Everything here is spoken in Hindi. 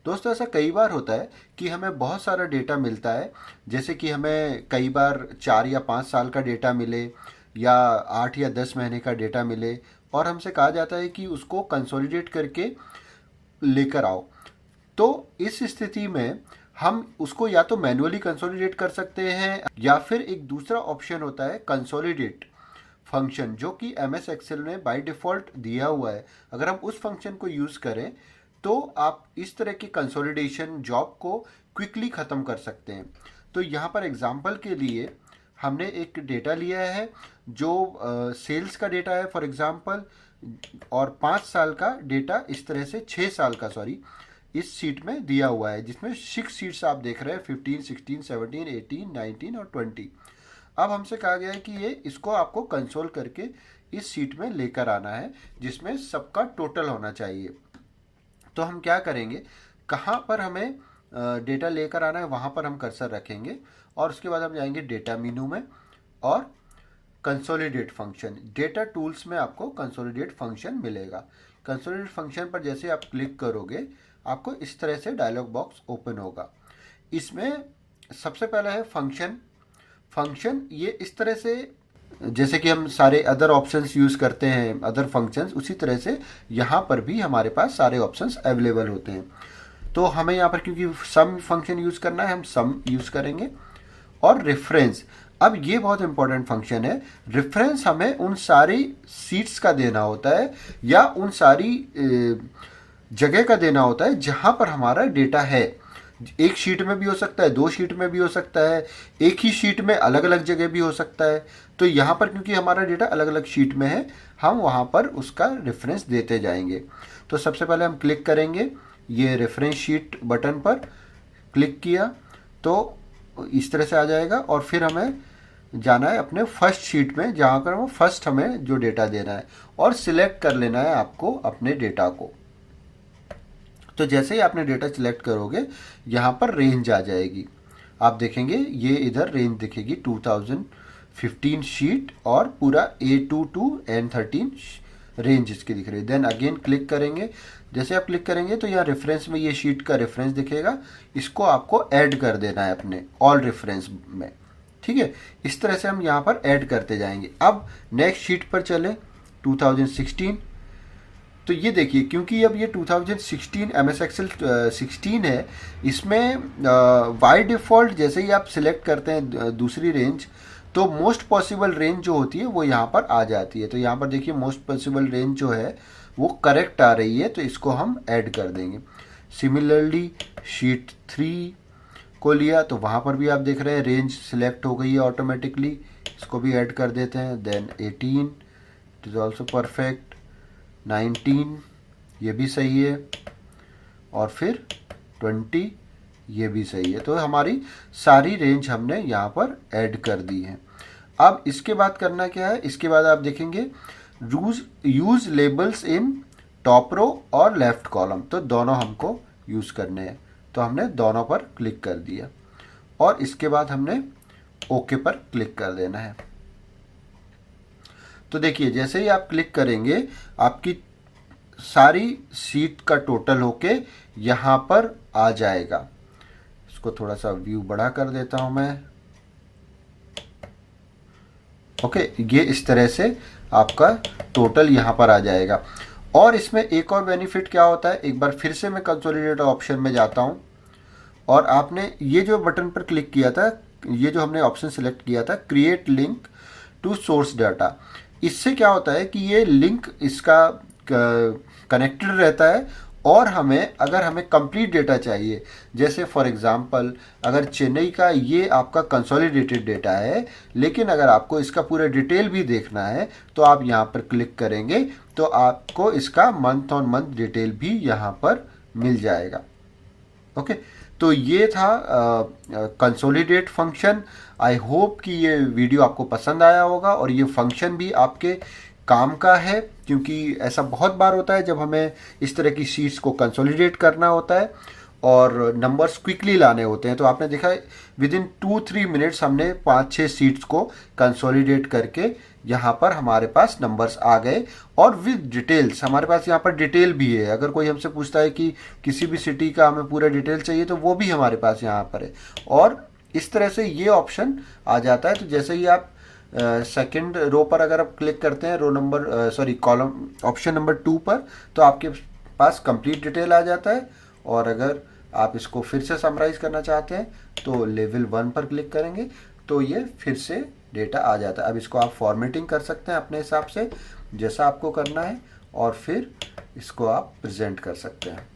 दोस्तों ऐसा कई बार होता है कि हमें बहुत सारा डेटा मिलता है, जैसे कि हमें कई बार 4 या 5 साल का डेटा मिले या 8 या 10 महीने का डेटा मिले, और हमसे कहा जाता है कि उसको कंसोलिडेट करके लेकर आओ। तो इस स्थिति में हम उसको या तो मैन्युअली कंसोलिडेट कर सकते हैं, या फिर एक दूसरा ऑप्शन होता है कंसोलिडेट फंक्शन, जो कि MS एक्सेल में बाय डिफ़ॉल्ट दिया हुआ है। अगर हम उस फंक्शन को यूज़ करें तो आप इस तरह की कंसोलिडेशन जॉब को क्विकली ख़त्म कर सकते हैं। तो यहाँ पर एग्जांपल के लिए हमने एक डेटा लिया है जो सेल्स का डेटा है फॉर एग्जांपल, और 5 साल का डेटा इस तरह से 6 साल का इस शीट में दिया हुआ है, जिसमें 6 शीट्स आप देख रहे हैं, 15, 16, 17, 18, 19 और 20। अब हमसे कहा गया है कि ये इसको आपको कंसोल करके इस शीट में लेकर आना है, जिसमें सबका टोटल होना चाहिए। तो हम क्या करेंगे, कहाँ पर हमें डेटा लेकर आना है वहाँ पर हम कर्सर रखेंगे, और उसके बाद हम जाएंगे डेटा मेनू में और कंसोलिडेट फंक्शन। डेटा टूल्स में आपको कंसोलिडेट फंक्शन मिलेगा। कंसोलिडेट फंक्शन पर जैसे आप क्लिक करोगे आपको इस तरह से डायलॉग बॉक्स ओपन होगा। इसमें सबसे पहला है फंक्शन। फंक्शन ये इस तरह से, जैसे कि हम सारे अदर ऑप्शंस यूज़ करते हैं, अदर फंक्शंस, उसी तरह से यहाँ पर भी हमारे पास सारे ऑप्शंस अवेलेबल होते हैं। तो हमें यहाँ पर क्योंकि सम फंक्शन यूज़ करना है, हम सम यूज़ करेंगे। और रेफरेंस, अब ये बहुत इंपॉर्टेंट फंक्शन है। रेफरेंस हमें उन सारी सीट्स का देना होता है, या उन सारी जगह का देना होता है जहाँ पर हमारा डेटा है। एक शीट में भी हो सकता है, 2 शीट में भी हो सकता है, एक ही शीट में अलग अलग जगह भी हो सकता है। तो यहाँ पर क्योंकि हमारा डेटा अलग अलग शीट में है, हम वहाँ पर उसका रेफरेंस देते जाएंगे। तो सबसे पहले हम क्लिक करेंगे ये रेफरेंस शीट बटन पर, क्लिक किया तो इस तरह से आ जाएगा, और फिर हमें जाना है अपने फर्स्ट शीट में, जहाँ पर वो फर्स्ट हमें जो डेटा देना है, और सिलेक्ट कर लेना है आपको अपने डेटा को। तो जैसे ही आपने डेटा सिलेक्ट करोगे यहाँ पर रेंज आ जाएगी। आप देखेंगे ये इधर रेंज दिखेगी 2015 शीट, और पूरा A2 to N13 रेंज इसकी दिख रही है। देन अगेन क्लिक करेंगे। जैसे आप क्लिक करेंगे तो यहाँ रेफरेंस में ये शीट का रेफरेंस दिखेगा, इसको आपको ऐड कर देना है अपने ऑल रेफरेंस में। ठीक है, इस तरह से हम यहाँ पर ऐड करते जाएंगे। अब नेक्स्ट शीट पर चले, 2016। तो ये देखिए, क्योंकि अब ये 2016 MS एक्सेल 16 है, इसमें बाय डिफ़ॉल्ट जैसे ही आप सिलेक्ट करते हैं दूसरी रेंज, तो मोस्ट पॉसिबल रेंज जो होती है वो यहाँ पर आ जाती है। तो यहाँ पर देखिए मोस्ट पॉसिबल रेंज जो है वो करेक्ट आ रही है, तो इसको हम ऐड कर देंगे। सिमिलरली शीट 3 को लिया तो वहाँ पर भी आप देख रहे हैं रेंज सिलेक्ट हो गई है ऑटोमेटिकली, इसको भी ऐड कर देते हैं। Then 18 it is also perfect, 19 ये भी सही है, और फिर 20 ये भी सही है। तो हमारी सारी रेंज हमने यहाँ पर ऐड कर दी है। अब इसके बाद करना क्या है, इसके बाद आप देखेंगे use labels in top row और लेफ्ट कॉलम, तो दोनों हमको यूज़ करने हैं। तो हमने दोनों पर क्लिक कर दिया, और इसके बाद हमने ओके पर क्लिक कर देना है। तो देखिए जैसे ही आप क्लिक करेंगे आपकी सारी सीट का टोटल होके यहाँ पर आ जाएगा। इसको थोड़ा सा व्यू बड़ा कर देता हूँ मैं। ओके, ये इस तरह से आपका टोटल यहाँ पर आ जाएगा। और इसमें एक और बेनिफिट क्या होता है, एक बार फिर से मैं कंसोलिडेट ऑप्शन में जाता हूँ, और आपने ये जो बटन पर क्लिक किया था, ये जो हमने ऑप्शन सेलेक्ट किया था create link to source data, इससे क्या होता है कि ये लिंक इसका कनेक्टेड रहता है, और अगर हमें कंप्लीट डेटा चाहिए, जैसे फॉर एग्जांपल अगर चेन्नई का ये आपका कंसोलिडेटेड डेटा है, लेकिन अगर आपको इसका पूरा डिटेल भी देखना है तो आप यहाँ पर क्लिक करेंगे तो आपको इसका मंथ ऑन मंथ डिटेल भी यहाँ पर मिल जाएगा। ओके, तो ये था कंसोलिडेट फंक्शन। आई होप कि ये वीडियो आपको पसंद आया होगा, और ये फंक्शन भी आपके काम का है, क्योंकि ऐसा बहुत बार होता है जब हमें इस तरह की शीट्स को कंसोलिडेट करना होता है और नंबर्स क्विकली लाने होते हैं। तो आपने देखा विद इन 2-3 मिनट्स हमने 5-6 सीट्स को कंसोलिडेट करके यहाँ पर हमारे पास नंबर्स आ गए और विद डिटेल्स। हमारे पास यहाँ पर डिटेल भी है, अगर कोई हमसे पूछता है कि किसी भी सिटी का हमें पूरा डिटेल चाहिए तो वो भी हमारे पास यहाँ पर है। और इस तरह से ये ऑप्शन आ जाता है। तो जैसे ही आप सेकंड रो पर अगर आप क्लिक करते हैं, row number column option number 2 पर, तो आपके पास कंप्लीट डिटेल आ जाता है। और अगर आप इसको फिर से समराइज करना चाहते हैं तो लेवल 1 पर क्लिक करेंगे तो ये फिर से डेटा आ जाता है। अब इसको आप फॉर्मेटिंग कर सकते हैं अपने हिसाब से, जैसा आपको करना है, और फिर इसको आप प्रेजेंट कर सकते हैं।